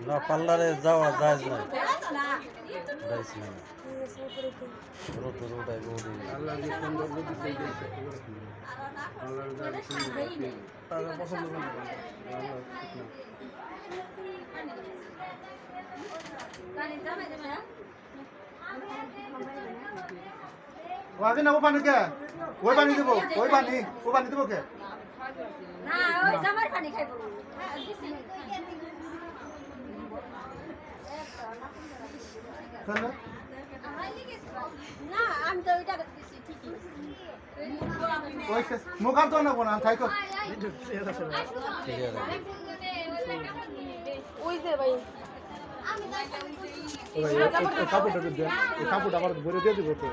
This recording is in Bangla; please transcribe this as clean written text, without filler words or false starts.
না পার্লারে যাওয়া যায় না রোদ রোডাই রোডে আগে নেবো পানি কে ওই পানি দেবো ওই পানি দেবো কে না ওই জামার পানি খাইবো না আমি তো ওইটা দিছি ঠিকই ওই মুখ আর তো নেবো না থাইকো ওই যে ভাই কাপড়টা দেন এই কাপড়টা আবার ভরে দিয়ে দিব তো